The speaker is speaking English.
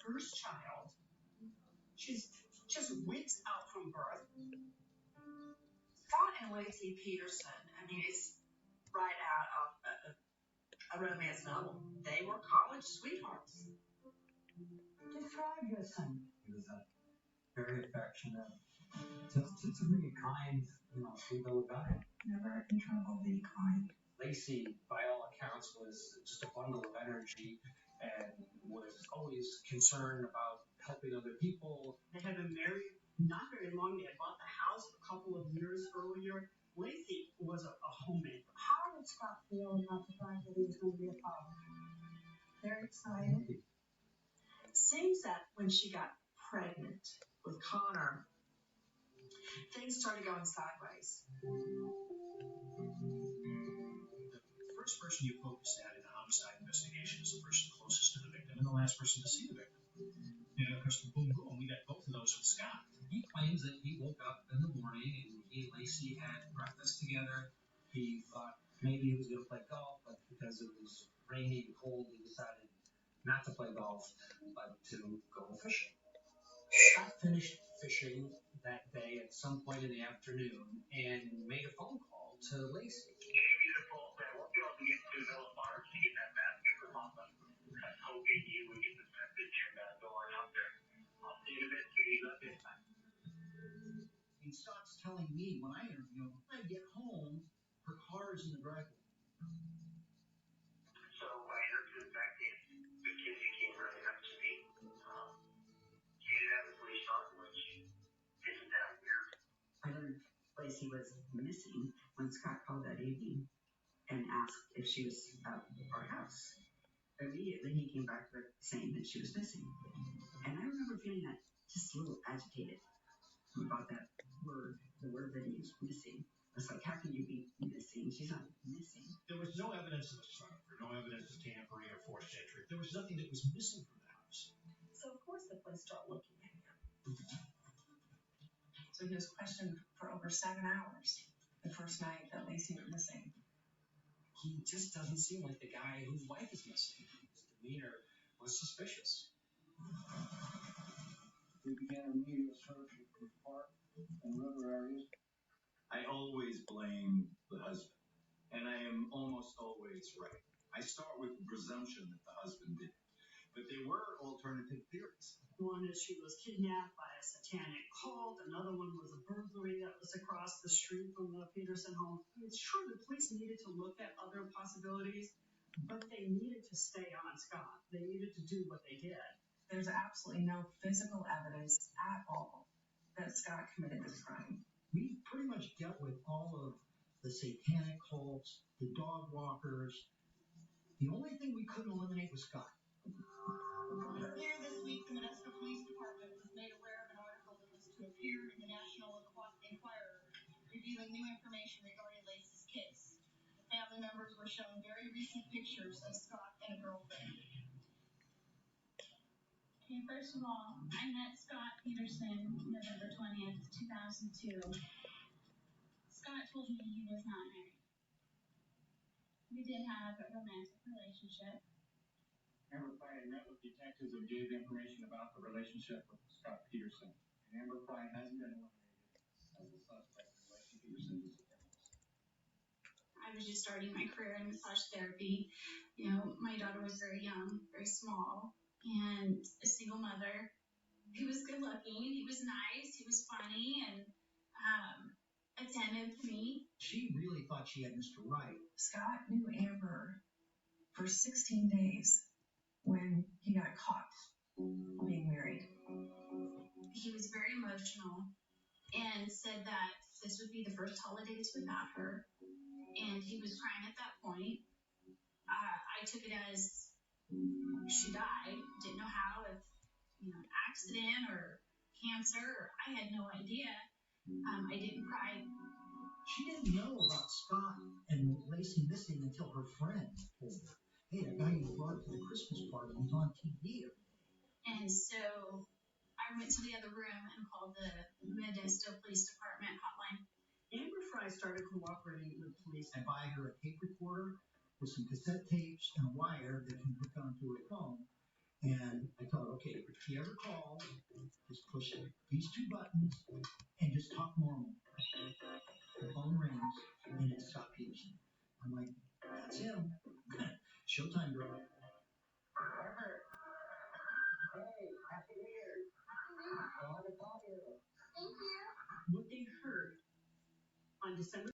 first child. She's just weeks out from birth. Scott and Lacey Peterson, I mean, it's right out of a romance novel. They were college sweethearts. Describe your son. He was very affectionate, just a really kind, sweet little guy. Never in trouble, be kind. Lacey, by all accounts, was just a bundle of energy and was always concerned about helping other people. They had been married not very long. They had bought the house a couple of years earlier. Lacey was a homemaker. How did Scott feel about the fact that he was going to be a father? Very excited. It seems that when she got pregnant with Connor, things started going sideways. The first person you focus at in a homicide investigation is the person closest to the victim and the last person to see the victim. Because boom, we got both of those with Scott. He claims that he woke up in the morning and he and Lacey had breakfast together. He thought maybe he was going to play golf, but because it was rainy and cold, he decided not to play golf, but to go fishing. Scott finished fishing that day at some point in the afternoon and made a phone call to Lacey. He gave me the phone saying, we'll be able to get to Villa Farms to get that basket for Mama. I was hoping you would get this message and going out there. I'll see you in a bit, sweetie. Love you. And Scott's telling me when I interview him, when I get home, her car's in the driveway. So I interviewed back then. The kids came running up to me. She didn't have a police on, which isn't that weird. I learned Lacey was missing when Scott called that evening and asked if she was at our house. Immediately, he came back saying that she was missing. And I remember feeling that just a little agitated about that word, the word that he was missing. It's like, how can you be missing? She's not missing. There was no evidence of a struggle, no evidence of tampering or forced entry. There was nothing that was missing from the house. So, of course, the police start looking at him. So he was questioned for over 7 hours the first night that Lacey went missing. He just doesn't seem like the guy whose wife is missing. His demeanor was suspicious. We began a immediate search of the park and river areas. I always blame the husband, and I am almost always right. I start with the presumption that the husband did it, but there were alternative theories. One is she was kidnapped by a satanic cult. Another one was a burglary that was across the street from the Peterson home. It's true the police needed to look at other possibilities, but they needed to stay on Scott. They needed to do what they did. There's absolutely no physical evidence at all that Scott committed this crime. We pretty much dealt with all of the satanic cults, the dog walkers. The only thing we couldn't eliminate was Scott. Earlier this week, the Modesto Police Department was made aware of an article that was to appear in the National Enquirer, revealing new information regarding Lacey's case. The family members were shown very recent pictures of Scott and a girlfriend. Okay, first of all, I met Scott Peterson November 20th, 2002. Scott told me he was not married. We did have a romantic relationship. Amber Fry met with detectives and gave information about the relationship with Scott Peterson. And Amber Fry has been eliminated as a suspect in Lacey Peterson's disappearance. I was just starting my career in massage therapy. You know, my daughter was very young, very small, and a single mother. He was good looking, he was nice, he was funny, and attentive to me. She really thought she had Mr. Right. Scott knew Amber for 16 days when he got caught being married. He was very emotional and said that this would be the first holidays without her, and he was crying at that point. I took it as she died. Didn't know how, if accident or cancer, or I had no idea. I didn't cry. She didn't know about Scott and Lacey missing until her friend told her. Hey, the guy you brought to the Christmas party was on TV. And so I went to the other room and called the Modesto Police Department hotline. Amber Fry started cooperating with police. I buy her a tape recorder with some cassette tapes and a wire that can hook onto her phone. And I told her, okay, if she ever calls, just push these 2 buttons and just talk normal. The phone rings and it's Scott Peterson. I'm like, that's him. Showtime girl. What they heard on December